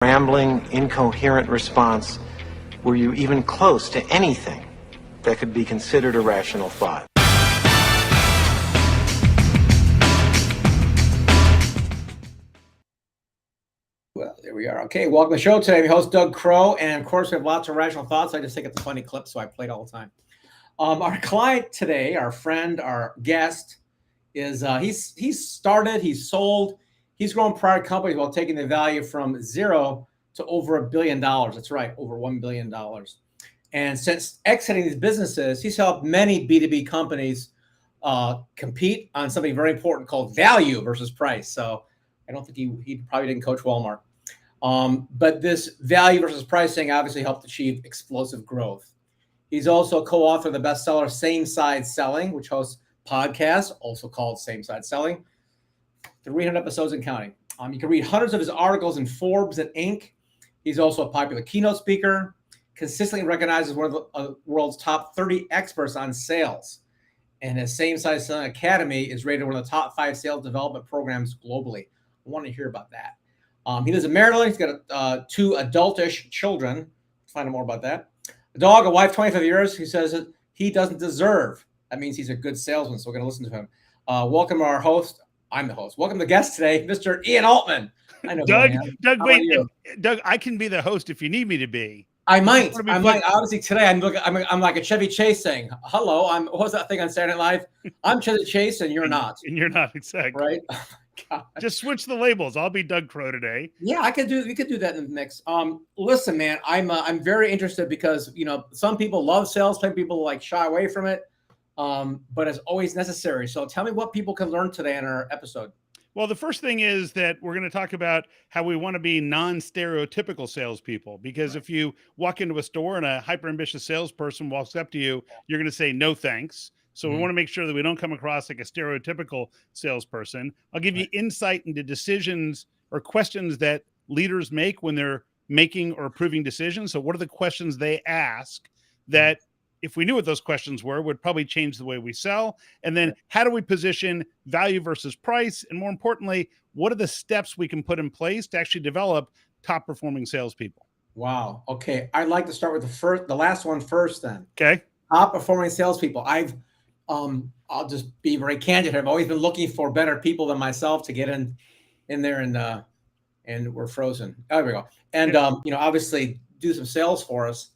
rambling, incoherent response were you even close to anything that could be considered a rational thought. Well, there we are. Okay, welcome to the show today. I'm your host, Doug Crow, and of course, we have lots of rational thoughts. I just think it's a funny clip, so I play it all the time. Our client today, our friend, our guest, is he's started, he's sold, he's grown prior companies while taking the value from zero to over $1 billion. That's right, over $1 billion. And since exiting these businesses, he's helped many B2B companies compete on something very important called value versus price. So I don't think he probably didn't coach Walmart. But this value versus pricing obviously helped achieve explosive growth. He's also co-author of the bestseller Same Side Selling, which hosts podcasts, also called Same Side Selling, 300 episodes and counting. You can read hundreds of his articles in Forbes and Inc. He's also a popular keynote speaker, consistently recognized as one of the world's top 30 experts on sales. And his Same Side Selling Academy is rated one of the top 5 sales development programs globally. I want to hear about that. He lives in Maryland. He's got 2 adultish children. Find out more about that. A dog, a wife, 25 years. He says that he doesn't deserve. That means he's a good salesman, so we're going to listen to him. Welcome our host. I'm the host. Welcome the guest today, Mr. Ian Altman. I know Doug, wait, Doug, I can be the host if you need me to be. I might. Obviously, today I'm like a Chevy Chase saying, hello, what was that thing on Saturday Night Live? I'm Chevy Chase and you're not. And you're not, exactly. Right? God. Just switch the labels. I'll be Doug Crow today. Yeah, we could do that in the mix. Listen, man, I'm very interested because, some people love sales, some people like shy away from it. But it's always necessary. So tell me what people can learn today in our episode. Well, the first thing is that we're going to talk about how we want to be non-stereotypical salespeople, because if you walk into a store and a hyper-ambitious salesperson walks up to you, you're going to say, no, thanks. So we want to make sure that we don't come across like a stereotypical salesperson. I'll give you insight into decisions or questions that leaders make when they're making or approving decisions. So what are the questions they ask that, if we knew what those questions were, would probably change the way we sell? And then how do we position value versus price? And more importantly, what are the steps we can put in place to actually develop top performing salespeople? Wow. Okay. I'd like to start with the last one first then. Okay. Top performing salespeople. I'll just be very candid here. I've always been looking for better people than myself to get in there and we're frozen. Oh, there we go. And, obviously do some sales for us.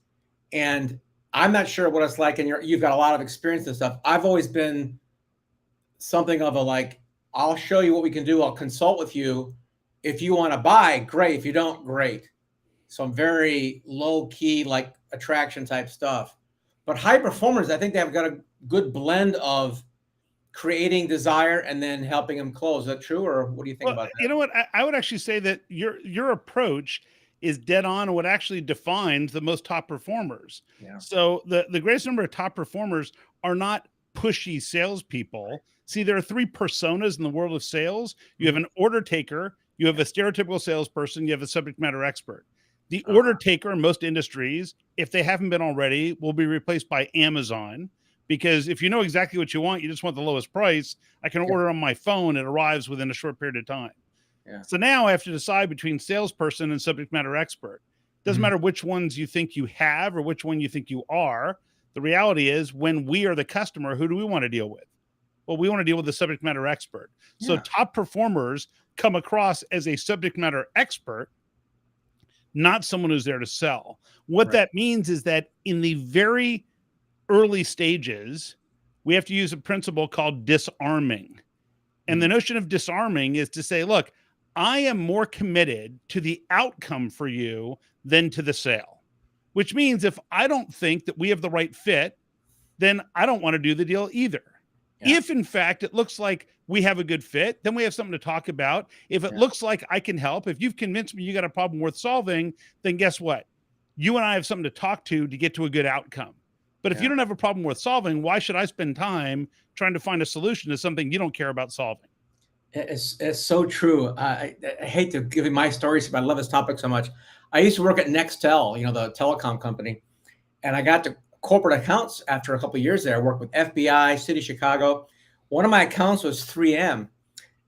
And I'm not sure what it's like, and you've got a lot of experience and stuff. I've always been something of I'll show you what we can do. I'll consult with you. If you want to buy, great. If you don't, great. So I'm very low key, like attraction type stuff. But high performers, I think they've got a good blend of creating desire and then helping them close. Is that true, or what do you think about that? You know what? I would actually say that your approach is dead on what actually defines the most top performers. Yeah. So the greatest number of top performers are not pushy salespeople. See, there are 3 personas in the world of sales. You have an order taker, you have a stereotypical salesperson, you have a subject matter expert. The order taker in most industries, if they haven't been already, will be replaced by Amazon, because if you know exactly what you want, you just want the lowest price. I can order on my phone. It arrives within a short period of time. Yeah. So now I have to decide between salesperson and subject matter expert. Doesn't matter which ones you think you have or which one you think you are. The reality is, when we are the customer, who do we want to deal with? Well, we want to deal with the subject matter expert. Yeah. So top performers come across as a subject matter expert, not someone who's there to sell. What that means is that in the very early stages, we have to use a principle called disarming. And the notion of disarming is to say, look, I am more committed to the outcome for you than to the sale, which means if I don't think that we have the right fit, then I don't want to do the deal either. Yeah. If in fact it looks like we have a good fit, then we have something to talk about. If it looks like I can help, if you've convinced me you got a problem worth solving, then guess what? You and I have something to talk to get to a good outcome. But if you don't have a problem worth solving, why should I spend time trying to find a solution to something you don't care about solving? It's so true. I hate to give you my stories, but I love this topic so much. I used to work at Nextel, the telecom company, and I got to corporate accounts after a couple of years there. I worked with FBI, City of Chicago. One of my accounts was 3M,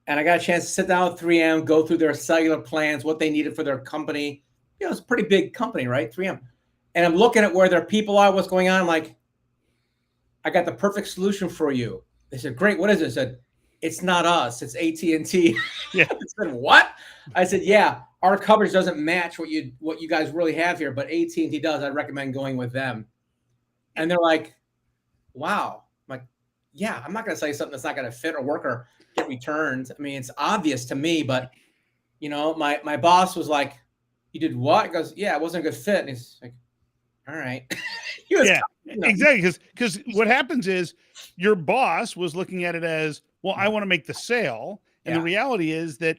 and I got a chance to sit down with 3M, go through their cellular plans, what they needed for their company, it's a pretty big company, right? 3M. And I'm looking at where their people are, what's going on. I'm like, I got the perfect solution for you. They said, great. What is it? I said, it's not us. It's AT&T. Yeah. I said, what? I said, yeah, our coverage doesn't match what you guys really have here, but AT&T does. I'd recommend going with them. And they're like, wow. I'm like, yeah, I'm not going to say something that's not going to fit or work or get returned. I mean, it's obvious to me, but my boss was like, you did what? He goes, yeah, it wasn't a good fit. And he's like, all right. Exactly. Because what happens is your boss was looking at it as, well, I want to make the sale. And the reality is that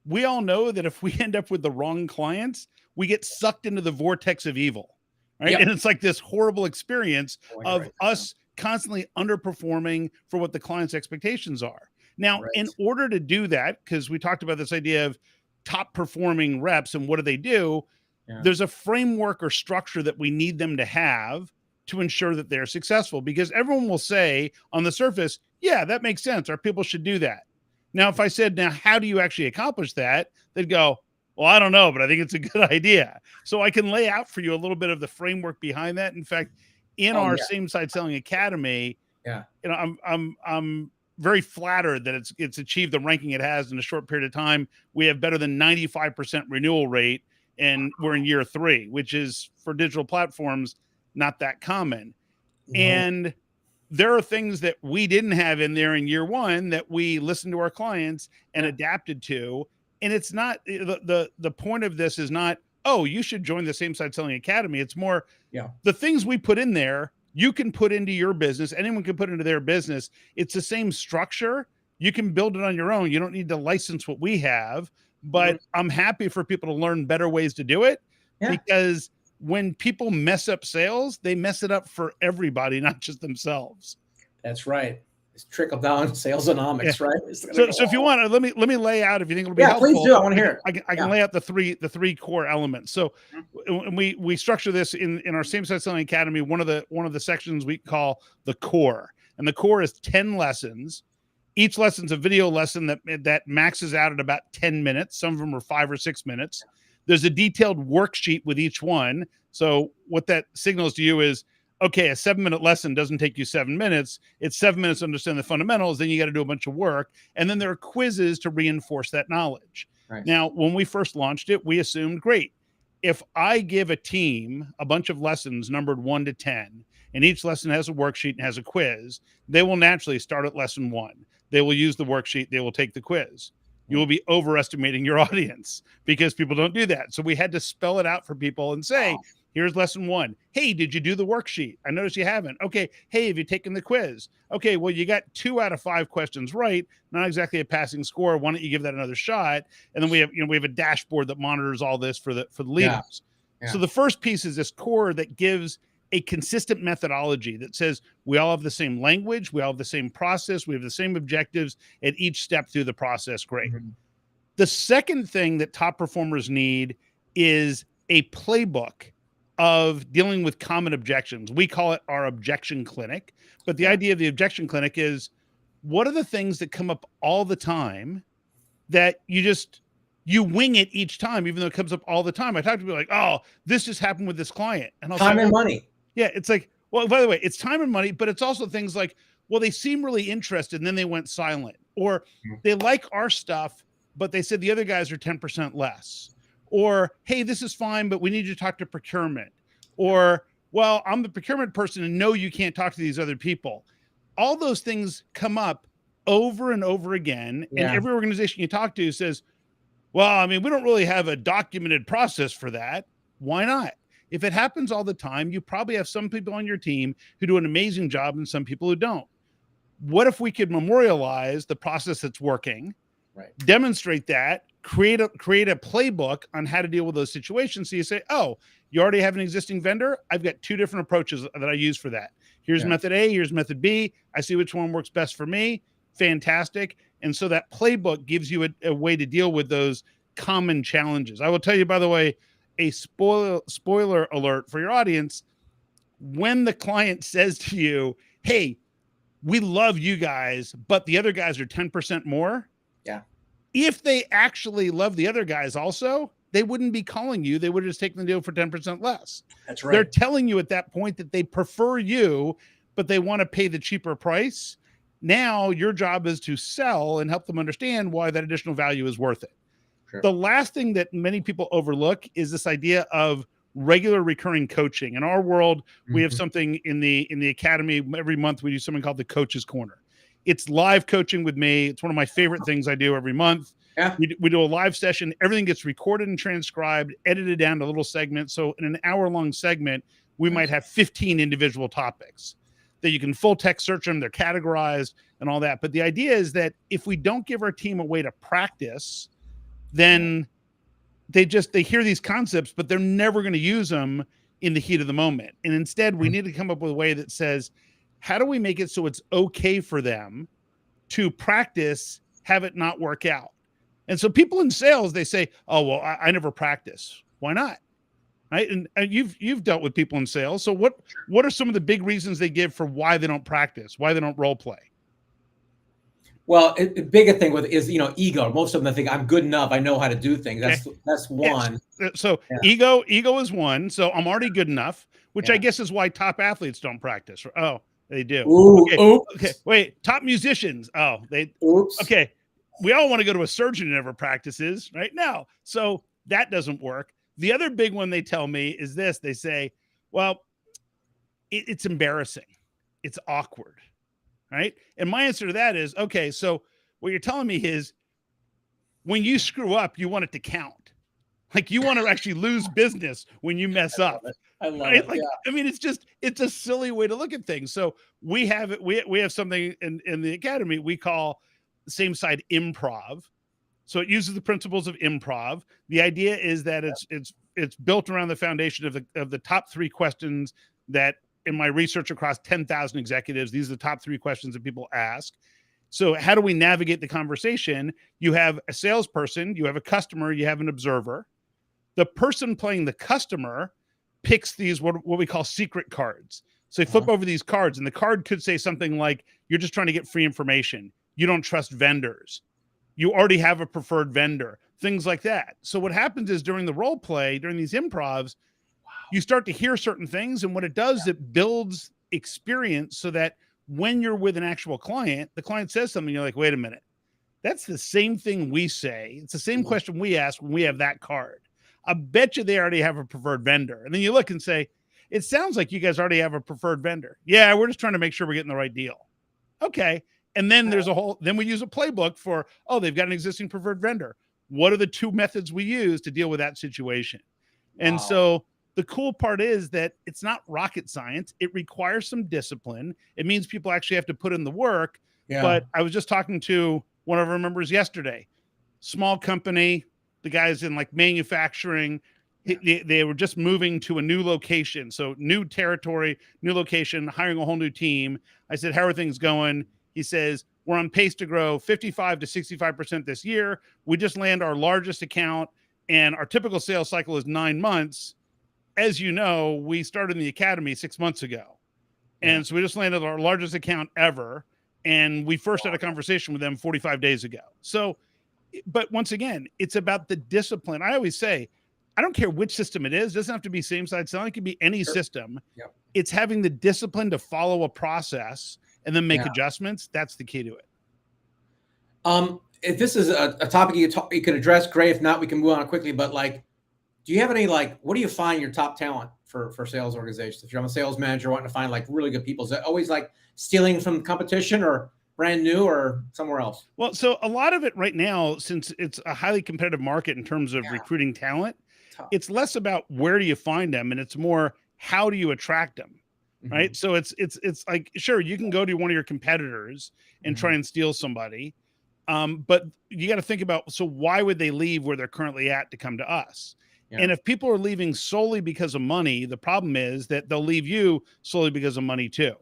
we all know that if we end up with the wrong clients, we get sucked into the vortex of evil. Right. Yep. And it's like this horrible experience of us constantly underperforming for what the client's expectations are. Now, in order to do that, because we talked about this idea of top performing reps and what do, there's a framework or structure that we need them to have to ensure that they're successful, because everyone will say on the surface, yeah, that makes sense. Our people should do that. Now, if I said, now, how do you actually accomplish that? They'd go, well, I don't know, but I think it's a good idea. So I can lay out for you a little bit of the framework behind that. In fact, in our Same Side Selling Academy, I'm very flattered that it's achieved the ranking it has in a short period of time. We have better than 95% renewal rate, and we're in year 3, which is for digital platforms not that common. No. And there are things that we didn't have in there in year 1 that we listened to our clients and adapted to. And it's not the point of this is not, oh, you should join the Same Side Selling Academy. It's more the things we put in there, you can put into your business. Anyone can put into their business. It's the same structure. You can build it on your own. You don't need to license what we have, but I'm happy for people to learn better ways to do it, because when people mess up sales, they mess it up for everybody, not just themselves. That's right. It's trickle down salesonomics, right? So if you want, let me lay out, if you think it'll be helpful. Please do. I want to hear it. I can lay out the three core elements. So we structure this in our Same Side Selling Academy. One of the sections we call the core, and the core is 10 lessons. Each lesson's a video lesson that maxes out at about 10 minutes. Some of them are 5 or 6 minutes. There's a detailed worksheet with each one. So what that signals to you is, okay, a 7-minute lesson doesn't take you 7 minutes. It's 7 minutes to understand the fundamentals. Then you got to do a bunch of work. And then there are quizzes to reinforce that knowledge. Right. Now, when we first launched it, we assumed, great, if I give a team a bunch of lessons numbered 1 to 10, and each lesson has a worksheet and has a quiz, they will naturally start at lesson 1. They will use the worksheet. They will take the quiz. You will be overestimating your audience because people don't do that. So we had to spell it out for people and say, here's lesson 1. Hey, did you do the worksheet? I noticed you haven't. Okay. Hey, have you taken the quiz? Okay. Well, you got 2 out of 5 questions right. Not exactly a passing score. Why don't you give that another shot? And then we have a dashboard that monitors all this for the leaders. Yeah. So the first piece is this core that gives a consistent methodology that says we all have the same language, we all have the same process, we have the same objectives at each step through the process. Great. Mm-hmm. The second thing that top performers need is a playbook of dealing with common objections. We call it our objection clinic, but the idea of the objection clinic is, what are the things that come up all the time that you wing it each time, even though it comes up all the time. I talk to people like, oh, this just happened with this client. And I'll time and money. Yeah. It's like, well, by the way, it's time and money, but it's also things like, well, they seem really interested and then they went silent, or they like our stuff, but they said the other guys are 10% less, or, hey, this is fine, but we need you to talk to procurement, or, well, I'm the procurement person and no, you can't talk to these other people. All those things come up over and over again. Yeah. And every organization you talk to says, well, I mean, we don't really have a documented process for that. Why not? If it happens all the time, you probably have some people on your team who do an amazing job and some people who don't. What if we could memorialize the process that's working, demonstrate that, create a playbook on how to deal with those situations? So you say, oh, you already have an existing vendor? I've got 2 different approaches that I use for that. Here's method A, here's method B. I see which one works best for me. Fantastic. And so that playbook gives you a way to deal with those common challenges. I will tell you, by the way, a spoiler alert for your audience. When the client says to you, hey, we love you guys, but the other guys are 10% more. Yeah. If they actually love the other guys also, they wouldn't be calling you. They would have just taken the deal for 10% less. That's right. They're telling you at that point that they prefer you, but they want to pay the cheaper price. Now your job is to sell and help them understand why that additional value is worth it. Sure. The last thing that many people overlook is this idea of regular recurring coaching. In our world, we have something in the academy. Every month we do something called the Coach's Corner. It's live coaching with me. It's one of my favorite things I do every month. Yeah. We do a live session. Everything gets recorded and transcribed, edited down to little segments. So in an hour-long segment, we might have 15 individual topics that you can full text search them. They're categorized and all that. But the idea is that if we don't give our team a way to practice, then they hear these concepts, but they're never going to use them in the heat of the moment. And instead, we need to come up with a way that says, how do we make it so it's okay for them to practice, have it not work out? And so people in sales, they say, oh, well, I never practice. Why not? Right. And you've dealt with people in sales. So what are some of the big reasons they give for why they don't practice, why they don't role play? Well, the bigger thing with is, ego. Most of them think I'm good enough. I know how to do things. That's one. So ego is one. So I'm already good enough, which I guess is why top athletes don't practice. Oh, they do. Ooh, okay. Wait, top musicians. Oh, okay. We all want to go to a surgeon who never practices, right? No. So that doesn't work. The other big one they tell me is this. They say, well, it's embarrassing. It's awkward. Right. And my answer to that is, okay, so what you're telling me is when you screw up, you want it to count. Like you want to actually lose business when you mess up. I love it. Like, I mean, it's a silly way to look at things. So we have something in the academy we call same side improv. So it uses the principles of improv. The idea is that it's built around the foundation of the top 3 questions that in my research across 10,000 executives, these are the top 3 questions that people ask. So how do we navigate the conversation? You have a salesperson, you have a customer, you have an observer. The person playing the customer picks these, what we call secret cards. So they flip over these cards, and the card could say something like, you're just trying to get free information. You don't trust vendors. You already have a preferred vendor, things like that. So what happens is during the role play, during these improvs, you start to hear certain things. And what it does, it builds experience so that when you're with an actual client, the client says something, you're like, wait a minute, that's the same thing we say. It's the same question we ask when we have that card. I bet you they already have a preferred vendor. And then you look and say, it sounds like you guys already have a preferred vendor. Yeah, we're just trying to make sure we're getting the right deal. Okay. And then then we use a playbook for, they've got an existing preferred vendor. What are the 2 methods we use to deal with that situation? And so the cool part is that it's not rocket science. It requires some discipline. It means people actually have to put in the work. Yeah. But I was just talking to one of our members yesterday, small company, the guys in like manufacturing, they were just moving to a new location. So new territory, new location, hiring a whole new team. I said, how are things going? He says, we're on pace to grow 55 to 65% this year. We just land our largest account and our typical sales cycle is 9 months. As you know, we started in the academy 6 months ago. And so we just landed our largest account ever. And we first had a conversation with them 45 days ago. So, but once again, it's about the discipline. I always say, I don't care which system it is. It doesn't have to be same side selling. It could be any system. Yep. It's having the discipline to follow a process and then make adjustments. That's the key to it. If this is a topic you could address, great. If not, we can move on quickly. But do you have any, what do you find your top talent for sales organizations? If you're a sales manager wanting to find really good people, is it always stealing from competition or brand new or somewhere else? Well, so a lot of it right now, since it's a highly competitive market in terms of recruiting talent, it's less about where do you find them and it's more how do you attract them, right? So it's like, sure, you can go to one of your competitors and try and steal somebody, but you got to think about, so why would they leave where they're currently at to come to us? And if people are leaving solely because of money, the problem is that they'll leave you solely because of money too.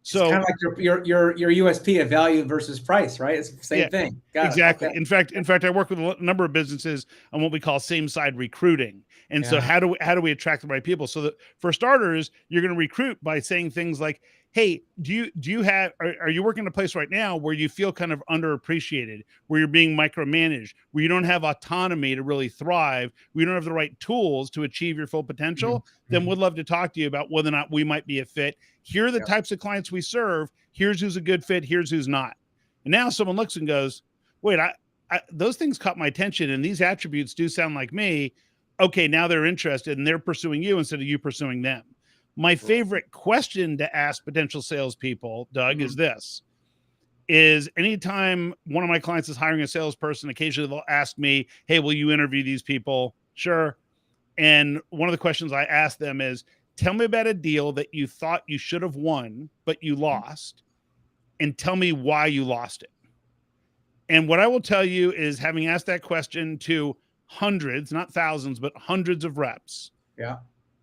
So it's kind of like your USP of value versus price, right? It's the same thing. Exactly. Okay. In fact, I work with a number of businesses on what we call same side recruiting. And so how do we attract the right people? So that for starters, you're going to recruit by saying things like, hey, do you have, are you working in a place right now where you feel kind of underappreciated, where you're being micromanaged, where you don't have autonomy to really thrive, where you don't have the right tools to achieve your full potential? Then we'd love to talk to you about whether or not we might be a fit. Here are the types of clients we serve. Here's who's a good fit. Here's who's not. And now someone looks and goes, wait, those things caught my attention, and these attributes do sound like me. Okay, now they're interested and they're pursuing you instead of you pursuing them. My favorite question to ask potential salespeople, Doug, is this: is anytime one of my clients is hiring a salesperson, occasionally they'll ask me, hey, will you interview these people? Sure. And one of the questions I ask them is, tell me about a deal that you thought you should have won, but you lost, and tell me why you lost it. And what I will tell you is, having asked that question to hundreds, not thousands, but hundreds of reps,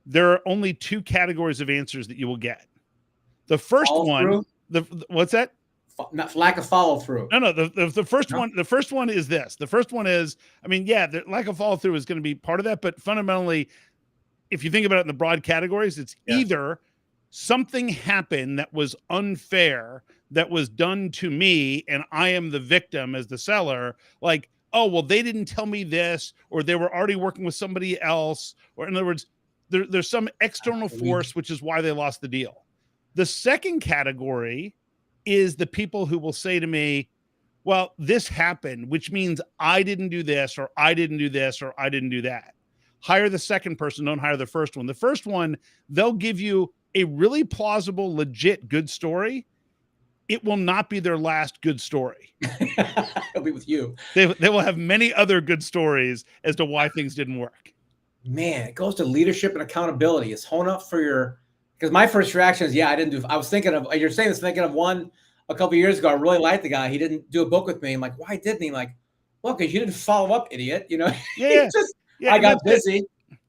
there are only two categories of answers that you will get. The first one, what's that? Not lack of follow through. No. The first one. The first one is this. The first one is, I mean, yeah, the lack of follow through is going to be part of that, but fundamentally, if you think about it in the broad categories, it's either something happened that was unfair, that was done to me, and I am the victim as the seller. Like, oh, well, they didn't tell me this, or they were already working with somebody else, or in other words, there's some external force, which is why they lost the deal. The second category is the people who will say to me, well, this happened, which means I didn't do this, or I didn't do this, or I didn't do that. Hire the second person, don't hire the first one. The first one, they'll give you a really plausible, legit good story. It will not be their last good story. It'll be with you. They will have many other good stories as to why things didn't work. Man, it goes to leadership and accountability. It's hone up for your, because my first reaction is, I didn't do, I was thinking of, you're saying this, thinking of one a couple of years ago. I really liked the guy. He didn't do a book with me. I'm like, why didn't he? I'm like, well, because you didn't follow up, idiot. You know, I got busy.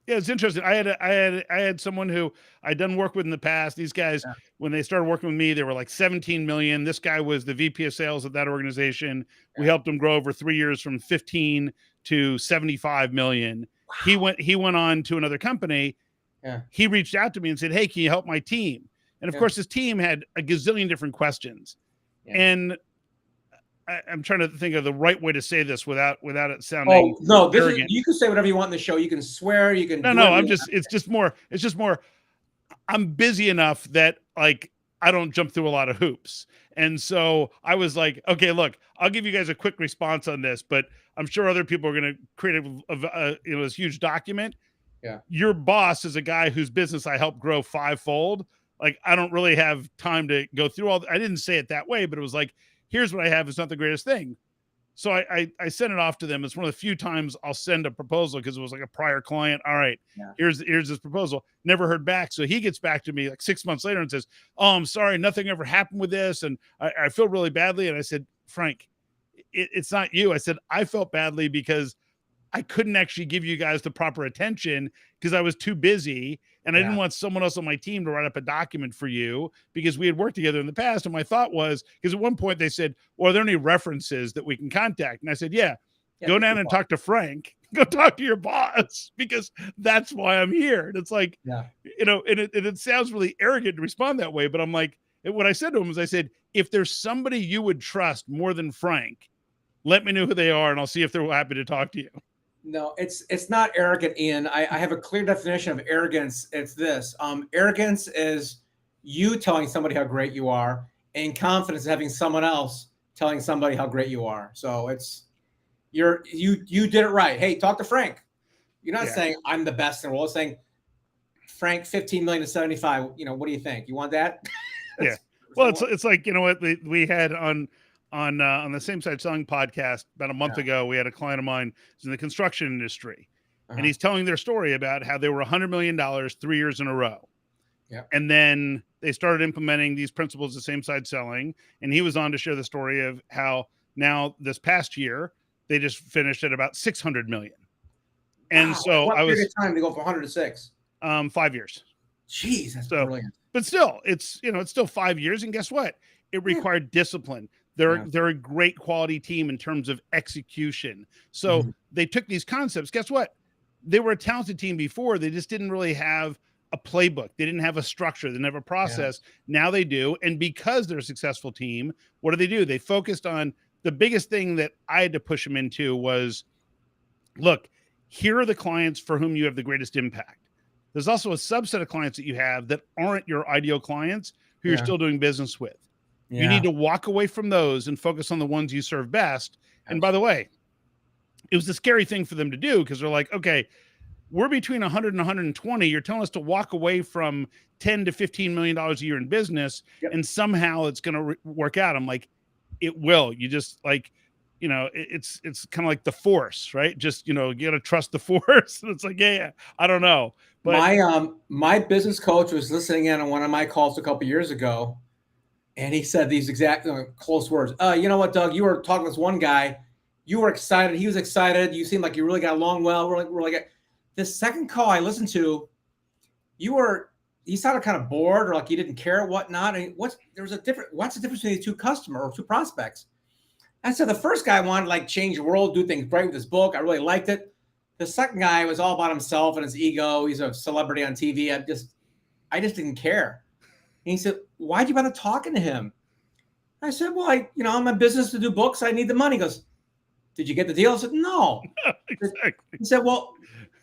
Yeah, it's interesting. I had someone who I'd done work with in the past. These guys, when they started working with me, they were like 17 million. This guy was the VP of sales at that organization. We helped him grow over 3 years from 15 to 75 million. Wow. He went on to another company. He reached out to me and said, hey, can you help my team? And of course, his team had a gazillion different questions. And I'm trying to think of the right way to say this without it sounding arrogant. You can say whatever you want in the show. You can swear. You can. It's just more. I'm busy enough that, like, I don't jump through a lot of hoops. And so I was like, okay, look, I'll give you guys a quick response on this, but I'm sure other people are going to create this huge document. Your boss is a guy whose business I helped grow 5-fold. Like, I don't really have time to go through I didn't say it that way, but it was like, here's what I have. It's not the greatest thing. So I sent it off to them. It's one of the few times I'll send a proposal because it was like a prior client. All right, here's this proposal. Never heard back. So he gets back to me like 6 months later and says, oh, I'm sorry, nothing ever happened with this. And I feel really badly. And I said, Frank, it's not you. I said, I felt badly because I couldn't actually give you guys the proper attention because I was too busy. And I didn't want someone else on my team to write up a document for you because we had worked together in the past. And my thought was, because at one point they said, well, are there any references that we can contact? And I said, go down and talk to Frank. Go talk to your boss, because that's why I'm here. And it's like, and it sounds really arrogant to respond that way. But I'm like, what I said to him was, I said, if there's somebody you would trust more than Frank, let me know who they are and I'll see if they're happy to talk to you. No, it's not arrogant, Ian. I have a clear definition of arrogance. It's this. Arrogance is you telling somebody how great you are, and confidence is having someone else telling somebody how great you are. So it's you did it right. Hey, talk to Frank. You're not saying I'm the best in the world. It's saying, Frank, 15 million to 75. What do you think? You want that? Well, it's like, what we had on the Same Side Selling podcast about a month ago. We had a client of mine who's in the construction industry, and he's telling their story about how they were $100 million 3 years in a row. And then they started implementing these principles of Same Side Selling. And he was on to share the story of how now this past year, they just finished at about 600 million. And so what period of time to go from 100 to 6? 5 years. Jeez, that's brilliant. But still, it's still 5 years. And guess what? It required discipline. They're a great quality team in terms of execution. So they took these concepts. Guess what? They were a talented team before. They just didn't really have a playbook. They didn't have a structure. They didn't have a process. Now they do. And because they're a successful team, what do? They focused on the biggest thing that I had to push them into was, look, here are the clients for whom you have the greatest impact. There's also a subset of clients that you have that aren't your ideal clients who you're still doing business with. You need to walk away from those and focus on the ones you serve best. And by the way, it was a scary thing for them to do because they're like, okay, we're between 100 and 120. You're telling us to walk away from 10 to $15 million a year in business, and somehow it's going to work out. I'm like, it will. You just like, you know, it's kind of like the force, right? Just, you know, you got to trust the force. And it's like, yeah, I don't know. But my business coach was listening in on one of my calls a couple years ago, and he said these exact close words. You know what, Doug? You were talking to this one guy. You were excited. He was excited. You seemed like you really got along well. We're like, this second call I listened to, he sounded kind of bored or like you didn't care or whatnot. And what's the difference between these two customers or two prospects? I said the first guy wanted to like change the world, do things great with his book. I really liked it. The second guy was all about himself and his ego. He's a celebrity on TV. I just didn't care. And he said, why'd you bother talking to him? I said, well, I'm in business to do books. I need the money. He goes, did you get the deal? I said, no. Exactly. He said, well,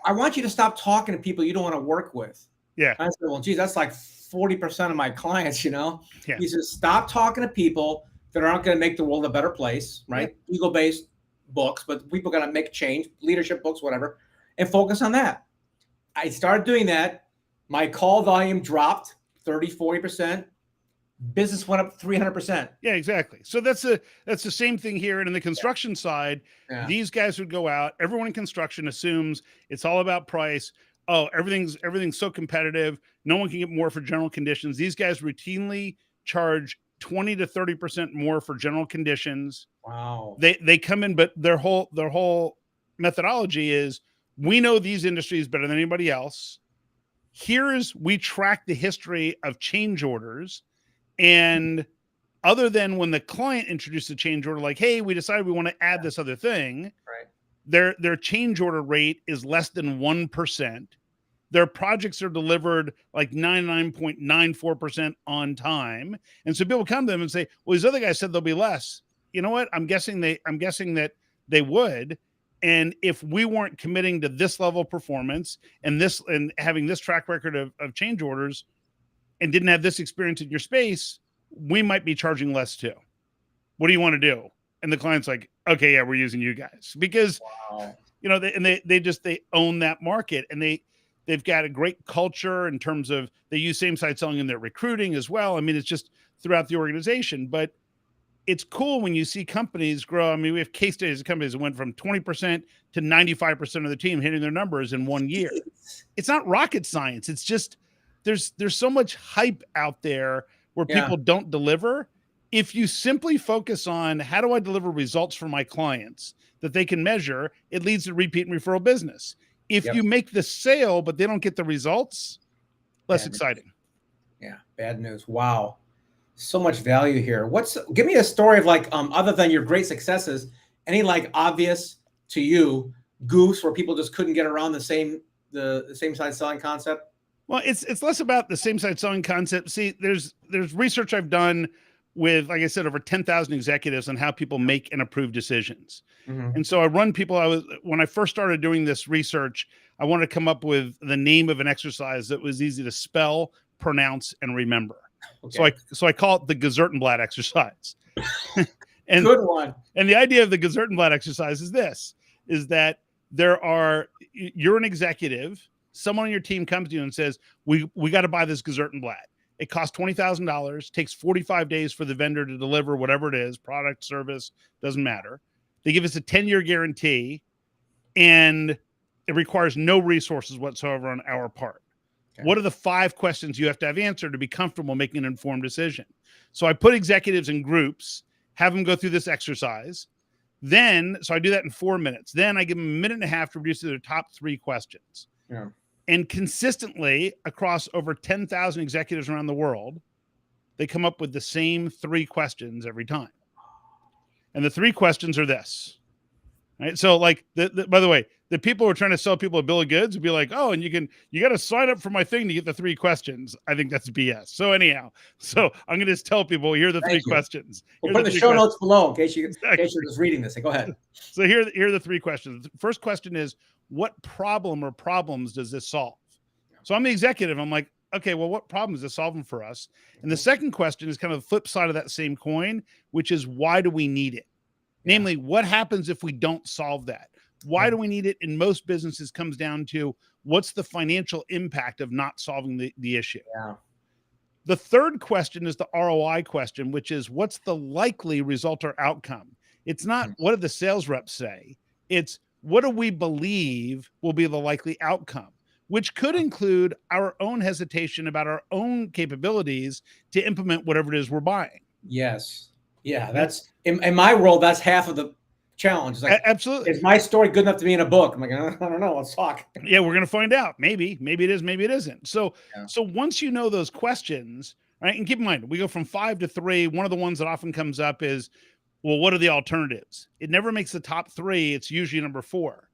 I want you to stop talking to people you don't want to work with. Yeah. I said, well, geez, that's like 40% of my clients, you know? Yeah. He says, stop talking to people that aren't going to make the world a better place, right? Yeah. Ego-based books, but people got to make change, leadership books, whatever, and focus on that. I started doing that. My call volume dropped 30, 40%. Business went up 300%. Yeah, exactly. So that's the same thing here. And in the construction side, these guys would go out. Everyone in construction assumes it's all about price. Oh, everything's so competitive. No one can get more for general conditions. These guys routinely charge 20 to 30% more for general conditions. Wow. They come in, but their whole methodology is, we know these industries better than anybody else. We track the history of change orders. And other than when the client introduced a change order, like, hey, we decided we want to add this other thing, right? Their change order rate is less than 1%. Their projects are delivered like 99.94% on time. And so people come to them and say, well, these other guys said they'll be less. You know what? I'm guessing that they would. And if we weren't committing to this level of performance and having this track record of change orders and didn't have this experience in your space, we might be charging less too. What do you want to do? And the client's like, okay, yeah, we're using you guys because, you know, they own that market, and they've got a great culture in terms of they use same side selling in their recruiting as well. I mean, it's just throughout the organization, but it's cool when you see companies grow. I mean, we have case studies of companies that went from 20% to 95% of the team hitting their numbers in 1 year. It's not rocket science. It's just, there's so much hype out there where people don't deliver. If you simply focus on how do I deliver results for my clients that they can measure, it leads to repeat and referral business. If you make the sale, but they don't get the results, less exciting. Yeah. Bad news. Wow. So much value here. Give me a story of like, other than your great successes, any like obvious to you goofs where people just couldn't get around the same side selling concept? Well, it's less about the same side selling concept. See, there's research I've done with, like I said, over 10,000 executives on how people make and approve decisions. Mm-hmm. And so I run people. When I first started doing this research, I wanted to come up with the name of an exercise that was easy to spell, pronounce, and remember. Okay. So I call it the Gesertenblatt exercise. And good one. And the idea of the Gesertenblatt exercise is that you're an executive. Someone on your team comes to you and says, we got to buy this Gesertenblatt. It costs $20,000, takes 45 days for the vendor to deliver whatever it is, product, service, doesn't matter. They give us a 10-year guarantee, and it requires no resources whatsoever on our part. Okay. What are the 5 questions you have to have answered to be comfortable making an informed decision? So I put executives in groups, have them go through this exercise. So I do that in 4 minutes. Then I give them a minute and a half to reduce to their top 3 questions. Yeah. And consistently across over 10,000 executives around the world, they come up with the same 3 questions every time. And the 3 questions are this. Right. So like by the way, the people who are trying to sell people a bill of goods would be like, oh, and you got to sign up for my thing to get the 3 questions. I think that's BS. So anyhow, so I'm going to just tell people, here are the 3 questions. We'll put the show notes below in case you're just reading this. Go ahead. So here are the 3 questions. The first question is, what problem or problems does this solve? So I'm the executive. I'm like, okay, well, what problem is this solving for us? And the second question is kind of the flip side of that same coin, which is, why do we need it? Namely, what happens if we don't solve that? Why do we need it? In most businesses comes down to, what's the financial impact of not solving the issue? Yeah. The third question is the ROI question, which is, what's the likely result or outcome? It's not what did the sales reps say? It's what do we believe will be the likely outcome, which could include our own hesitation about our own capabilities to implement whatever it is we're buying. Yes. Yeah. That's in my world, that's half of the challenge. It's like, absolutely. Is my story good enough to be in a book? I'm like, I don't know. Let's talk. Yeah, we're going to find out. Maybe it is, maybe it isn't. So once you know those questions, right? And keep in mind, we go from 5 to 3. One of the ones that often comes up is, well, what are the alternatives? It never makes the top 3. It's usually number 4.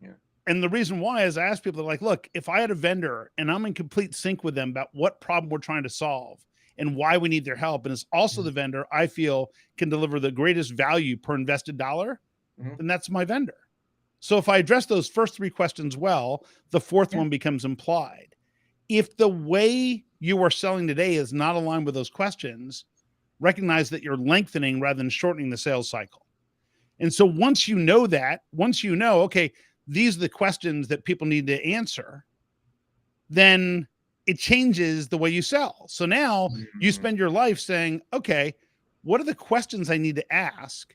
Yeah. And the reason why is, I ask people, like, look, if I had a vendor and I'm in complete sync with them about what problem we're trying to solve and why we need their help, and it's also the vendor I feel can deliver the greatest value per invested dollar, then that's my vendor. So if I address those first 3 questions well, the fourth one becomes implied. If the way you are selling today is not aligned with those questions, recognize that you're lengthening rather than shortening the sales cycle. And so once you know that, okay, these are the questions that people need to answer, then it changes the way you sell. So now you spend your life saying, okay, what are the questions I need to ask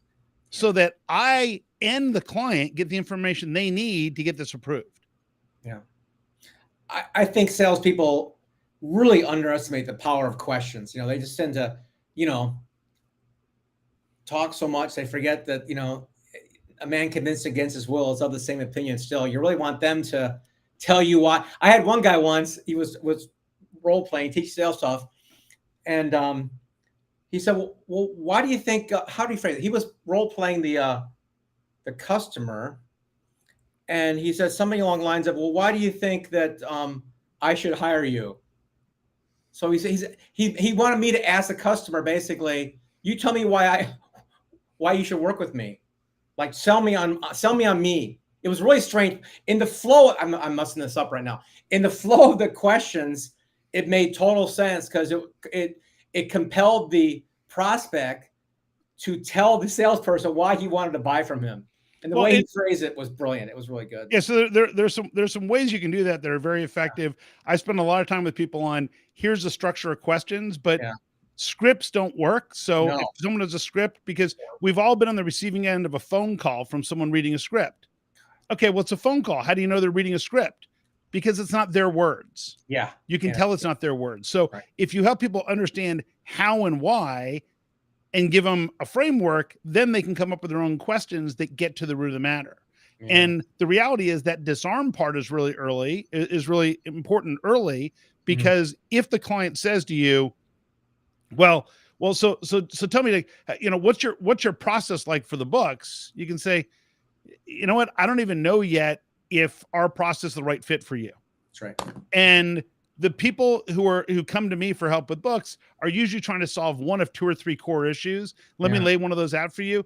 so that I and the client get the information they need to get this approved? Yeah. I think salespeople really underestimate the power of questions. They just tend to, talk so much, they forget that, a man convinced against his will is of the same opinion still. You really want them to tell you why. I had one guy once, he was role playing, teach sales stuff. And he said, well, why do you think, how do you phrase it? He was role playing the customer. And he said something along the lines of, well, why do you think that I should hire you? So he wanted me to ask the customer, basically, you tell me why you should work with me. Like, sell me on me. It was really strange. In the flow, I'm messing this up right now. In the flow of the questions, it made total sense, because it compelled the prospect to tell the salesperson why he wanted to buy from him. And the way he phrased it was brilliant. It was really good. Yeah. So there's some ways you can do that are very effective. I spend a lot of time with people on, here's the structure of questions, but scripts don't work. So if someone has a script, because we've all been on the receiving end of a phone call from someone reading a script. Okay, well, it's a phone call. How do you know they're reading a script? Because it's not their words. Yeah. You can tell it's not their words. So if you help people understand how and why and give them a framework, then they can come up with their own questions that get to the root of the matter. Yeah. And the reality is that disarm part is really important early, because if the client says to you, well, so tell me, like, what's your process like for the books? You can say, you know what? I don't even know yet if our process is the right fit for you. That's right. And the people who come to me for help with books are usually trying to solve one of 2 or 3 core issues. Let me lay one of those out for you.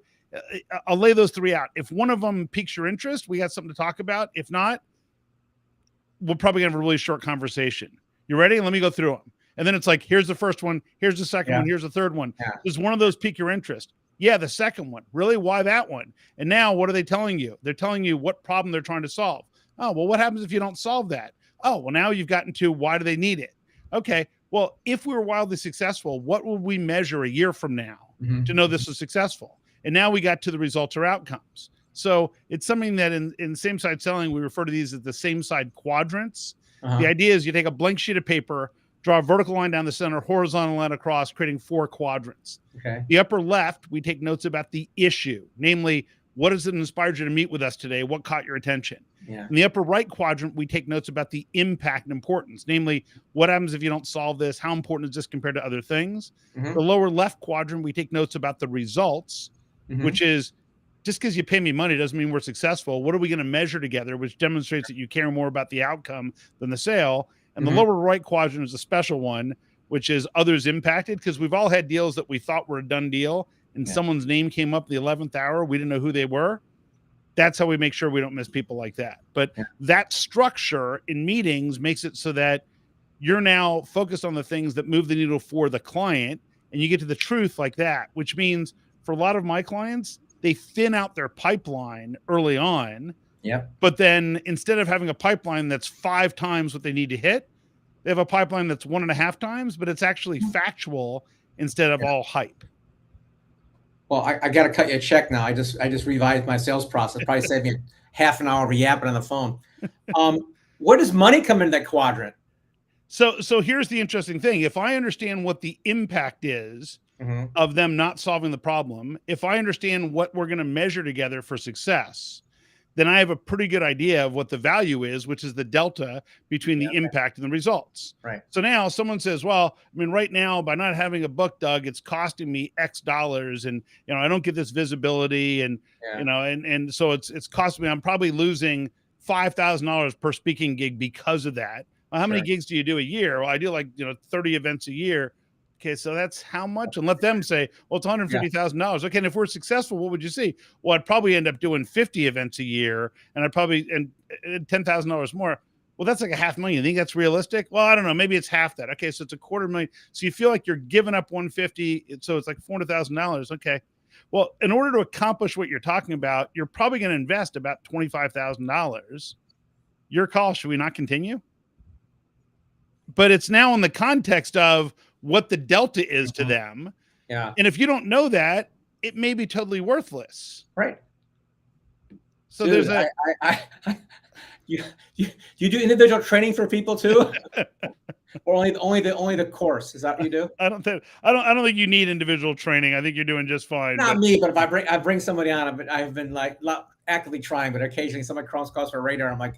I'll lay those 3 out. If one of them piques your interest, we got something to talk about. If not, we're probably gonna have a really short conversation. You ready? Let me go through them. And then it's like, here's the first one, here's the second one, here's the third one. Yeah. Does one of those pique your interest? Yeah, the second one. Really? Why that one? And now what are they telling you? They're telling you what problem they're trying to solve. Oh, well, what happens if you don't solve that? Oh, well, now you've gotten to, why do they need it? Okay, well, if we were wildly successful, what would we measure a year from now to know this was successful? And now we got to the results or outcomes. So it's something that in same side selling, we refer to these as the same side quadrants. The idea is you take a blank sheet of paper, draw a vertical line down the center, horizontal line across, creating 4 quadrants. Okay. The upper left, we take notes about the issue, namely, what has it inspired you to meet with us today? What caught your attention? Yeah. In the upper right quadrant, we take notes about the impact and importance, namely, what happens if you don't solve this? How important is this compared to other things? The lower left quadrant, we take notes about the results, which is, just because you pay me money doesn't mean we're successful. What are we going to measure together, which demonstrates that you care more about the outcome than the sale? And the lower right quadrant is a special one, which is others impacted, because we've all had deals that we thought were a done deal and someone's name came up the 11th hour. We didn't know who they were. That's how we make sure we don't miss people like that. But that structure in meetings makes it so that you're now focused on the things that move the needle for the client, and you get to the truth like that, which means for a lot of my clients, they thin out their pipeline early on. But then instead of having a pipeline that's 5 times what they need to hit, they have a pipeline that's 1.5 times, but it's actually factual instead of all hype. Well, I got to cut you a check now. I just revised my sales process. Probably saved me half an hour of yapping on the phone. Where does money come into that quadrant? So here's the interesting thing. If I understand what the impact is of them not solving the problem, if I understand what we're going to measure together for success, then I have a pretty good idea of what the value is, which is the delta between the impact and the results. Right. So now someone says, well, I mean, right now, by not having a book, Doug, it's costing me X dollars, and, you know, I don't get this visibility, and, you know, and so it's costing me, I'm probably losing $5,000 per speaking gig because of that. Well, how many gigs do you do a year? Well, I do 30 events a year. Okay, so that's how much? And let them say, well, it's $150,000. Okay, and if we're successful, what would you see? Well, I'd probably end up doing 50 events a year, and I'd probably and $10,000 more. Well, that's like $500,000. You think that's realistic? Well, I don't know. Maybe it's half that. Okay, so it's $250,000. So you feel like you're giving up $150,000, so it's like $400,000. Okay. Well, in order to accomplish what you're talking about, you're probably going to invest about $25,000. Your call. Should we not continue? But it's now in the context of what the delta is to them. And if you don't know that, it may be totally worthless. Right. So Dude, there's you do individual training for people too? Or only the course? Is that what you do? I don't think you need individual training. I think you're doing just fine. Not me, but if I bring somebody on, I've been like actively trying, but occasionally somebody crosses our radar. I'm like,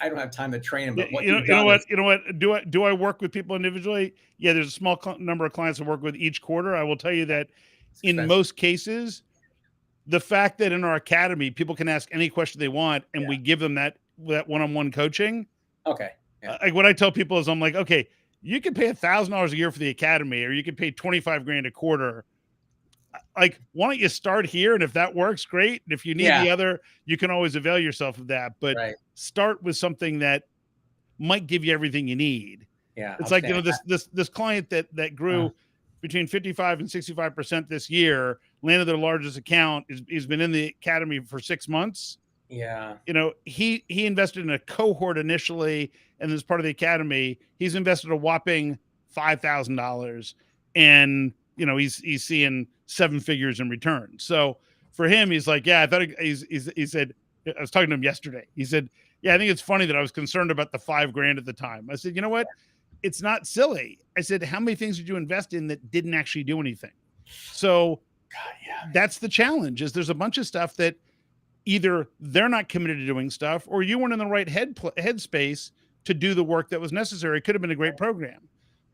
I don't have time to train them. But what you know what? Do I work with people individually? Yeah, there's a small number of clients I work with each quarter. I will tell you that in most cases, the fact that in our academy, people can ask any question they want, and we give them that one-on-one coaching. Okay. Like what I tell people is, I'm like, okay, you can pay $1,000 a year for the academy, or you can pay $25,000 a quarter. Like, why don't you start here? And if that works, great. And if you need the other, you can always avail yourself of that. But start with something that might give you everything you need. Yeah. It's like, this client that grew between 55 and 65% this year, landed their largest account. He's been in the academy for 6 months. Yeah. He invested in a cohort initially, and as part of the academy, he's invested a whopping $5,000, and he's seeing 7 figures in return. So for him, he's like, yeah, I thought he said, I was talking to him yesterday. He said, yeah, I think it's funny that I was concerned about the $5,000 at the time. I said, you know what? It's not silly. I said, how many things did you invest in that didn't actually do anything? So that's the challenge, is there's a bunch of stuff that either they're not committed to doing stuff, or you weren't in the right headspace to do the work that was necessary. It could have been a great program.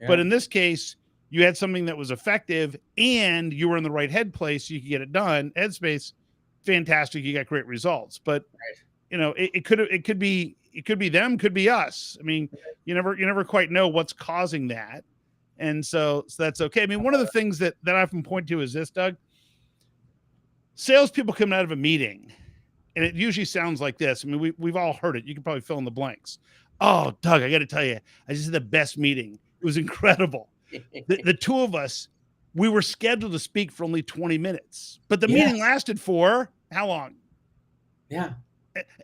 But in this case, you had something that was effective, and you were in the right headspace. You could get it done. Headspace, fantastic. You got great results. But it could be them, could be us. I mean, you never quite know what's causing that, and so that's okay. I mean, one of the things that I often point to is this, Doug. Salespeople coming out of a meeting, and it usually sounds like this. I mean, we've all heard it. You can probably fill in the blanks. Oh, Doug, I got to tell you, I just had the best meeting. It was incredible. The two of us, we were scheduled to speak for only 20 minutes, but the meeting lasted for how long? Yeah.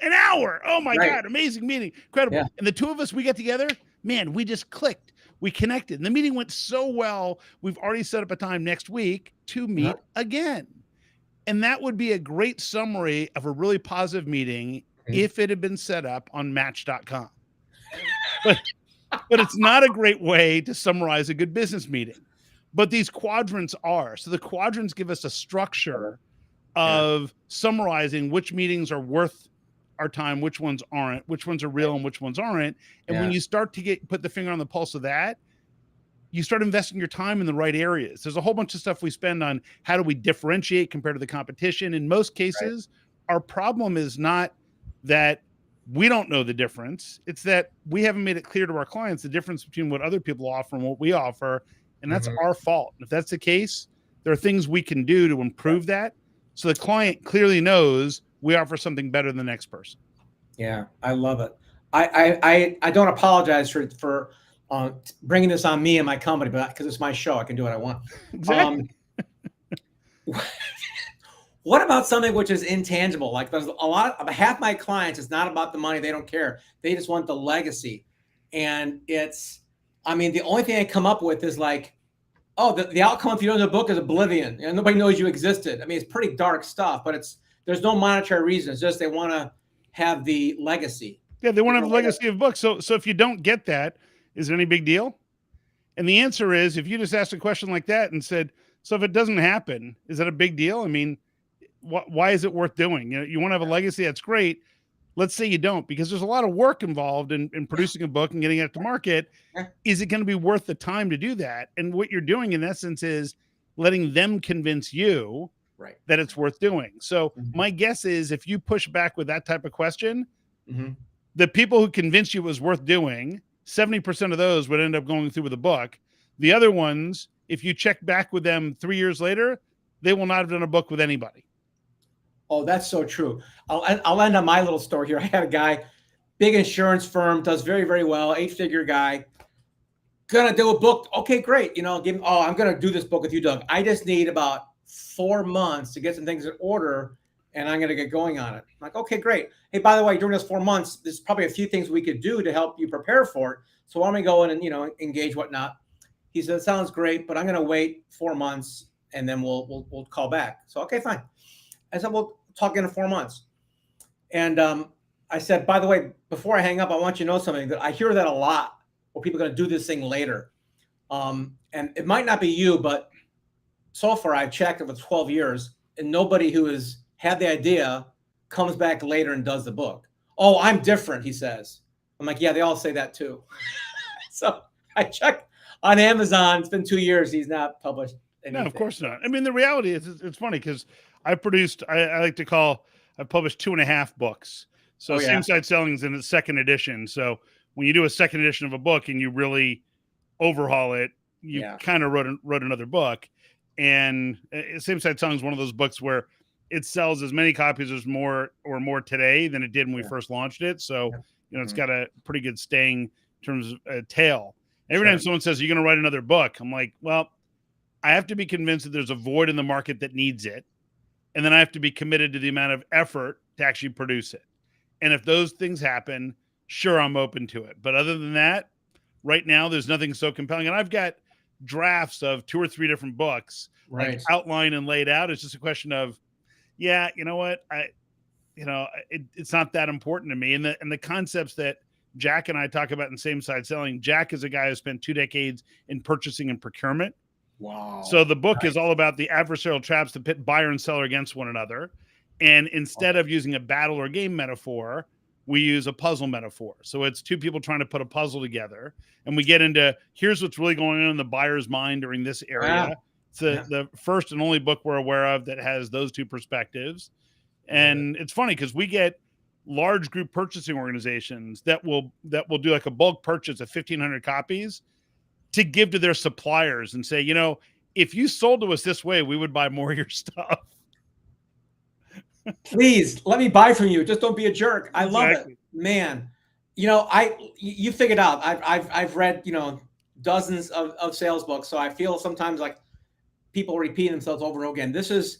An hour. Oh my God. Amazing meeting. Incredible. Yeah. And the two of us, we got together, man, we just clicked. We connected. And the meeting went so well. We've already set up a time next week to meet again. And that would be a great summary of a really positive meeting if it had been set up on match.com. But it's not a great way to summarize a good business meeting. But these quadrants are. So the quadrants give us a structure of summarizing which meetings are worth our time, which ones aren't, which ones are real and which ones aren't. And when you start to put the finger on the pulse of that, you start investing your time in the right areas. There's a whole bunch of stuff we spend on how do we differentiate compared to the competition. In most cases, our problem is not that we don't know the difference. It's that we haven't made it clear to our clients the difference between what other people offer and what we offer. And that's our fault. And if that's the case, there are things we can do to improve that. So the client clearly knows we offer something better than the next person. Yeah, I love it. I don't apologize for bringing this on me and my company, but because it's my show, I can do what I want. Exactly. What about something which is intangible? Like there's a lot of half my clients, it's not about the money. They don't care. They just want the legacy. And it's, I mean, the only thing I come up with is like, oh, the outcome if you don't know the book is oblivion. And nobody knows you existed. I mean, it's pretty dark stuff, but there's no monetary reason. It's just they want to have the legacy. Yeah, they want to have the legacy of books. So if you don't get that, is it any big deal? And the answer is, if you just asked a question like that and said, so if it doesn't happen, is that a big deal? I mean, why is it worth doing? You want to have a legacy, that's great. Let's say you don't, because there's a lot of work involved in producing a book and getting it to market. Is it going to be worth the time to do that? And what you're doing in essence is letting them convince you that it's worth doing. So my guess is if you push back with that type of question, the people who convinced you it was worth doing, 70% of those would end up going through with the book. The other ones, if you check back with them 3 years later, they will not have done a book with anybody. Oh, that's so true. I'll end on my little story here. I had a guy, big insurance firm, does very, very well, 8-figure guy, gonna do a book. Okay, great. You know, I'm gonna do this book with you, Doug. I just need about 4 months to get some things in order, and I'm gonna get going on it. I'm like, okay, great. Hey, by the way, during those 4 months, there's probably a few things we could do to help you prepare for it. So why don't we go in and engage whatnot? He said, sounds great, but I'm gonna wait 4 months and then we'll call back. So okay, fine. I said, we'll talk in 4 months. And I said, by the way, before I hang up, I want you to know something that I hear that a lot, where people are going to do this thing later. And it might not be you, but so far I've checked it with 12 years and nobody who has had the idea comes back later and does the book. Oh, I'm different, he says. I'm like, yeah, they all say that too. So I checked on Amazon. It's been 2 years. He's not published anything. No, of course not. I mean, the reality is it's funny because I published 2.5 books. So Same Side Selling is in its second edition. So when you do a second edition of a book and you really overhaul it, you kind of wrote another book. And Same Side Selling is one of those books where it sells as many copies as more today than it did when we first launched it. So, it's got a pretty good staying in terms of tail. Every time someone says, you're going to write another book, I'm like, well, I have to be convinced that there's a void in the market that needs it. And then I have to be committed to the amount of effort to actually produce it. And if those things happen, sure, I'm open to it. But other than that, right now, there's nothing so compelling. And I've got drafts of 2 or 3 different books, like outlined and laid out. It's just a question of, you know what? It's not that important to me. And the concepts that Jack and I talk about in Same Side Selling, Jack is a guy who spent 2 decades in purchasing and procurement. Wow. So the book is all about the adversarial traps that pit buyer and seller against one another. And instead of using a battle or game metaphor, we use a puzzle metaphor. So it's 2 people trying to put a puzzle together. And we get into, here's what's really going on in the buyer's mind during this area. It's the first and only book we're aware of that has those 2 perspectives. And it's funny because we get large group purchasing organizations that will do like a bulk purchase of 1,500 copies to give to their suppliers and say, if you sold to us this way, we would buy more of your stuff. Please let me buy from you. Just don't be a jerk. I love it, man. You figured out. I've read dozens of sales books, so I feel sometimes like people repeat themselves over and over again. This is,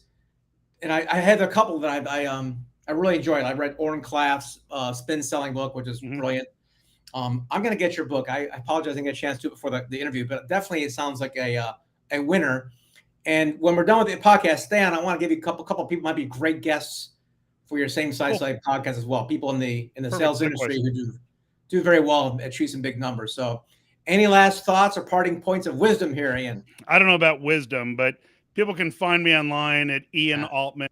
and I had a couple that I really enjoyed. I read Orrin Claff's Spin Selling book, which is brilliant. I'm going to get your book. I apologize I didn't get a chance to do it before the interview, but definitely it sounds like a winner. And when we're done with the podcast, Stan, I want to give you a couple people might be great guests for your Same Side Selling podcast as well. People in the sales industry who do very well at achieve some big numbers. So any last thoughts or parting points of wisdom here, Ian? I don't know about wisdom, but people can find me online at Ian Altman,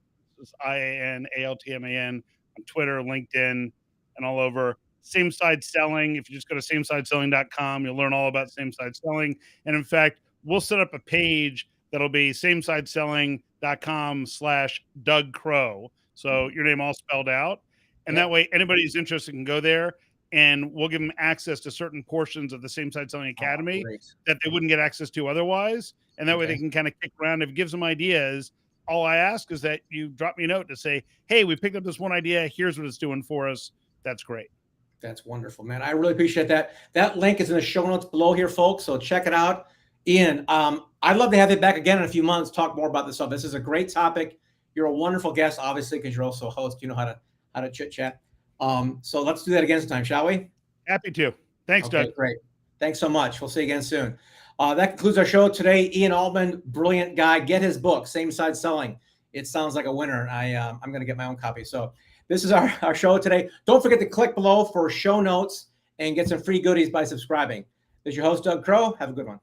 IAN ALTMAN, on Twitter, LinkedIn, and all over. same side selling. If you just go to samesideselling.com, you'll learn all about same side selling. And in fact, we'll set up a page that'll be samesideselling.com/Doug Crow. So your name all spelled out. And that way, anybody who's interested can go there, and we'll give them access to certain portions of the Same Side Selling Academy that they wouldn't get access to otherwise. And that way they can kind of kick around. If it gives them ideas, all I ask is that you drop me a note to say, hey, we picked up this one idea. Here's what it's doing for us. That's great. That's wonderful, man. I really appreciate that. That link is in the show notes below here, folks. So check it out. Ian, I'd love to have you back again in a few months, talk more about this stuff. This is a great topic. You're a wonderful guest, obviously, because you're also a host. You know how to chit chat. So let's do that again sometime, shall we? Happy to. Thanks, Doug. Great. Thanks so much. We'll see you again soon. That concludes our show today. Ian Altman, brilliant guy. Get his book, Same Side Selling. It sounds like a winner. I'm going to get my own copy. So this is our show today. Don't forget to click below for show notes and get some free goodies by subscribing. This is your host, Doug Crow. Have a good one.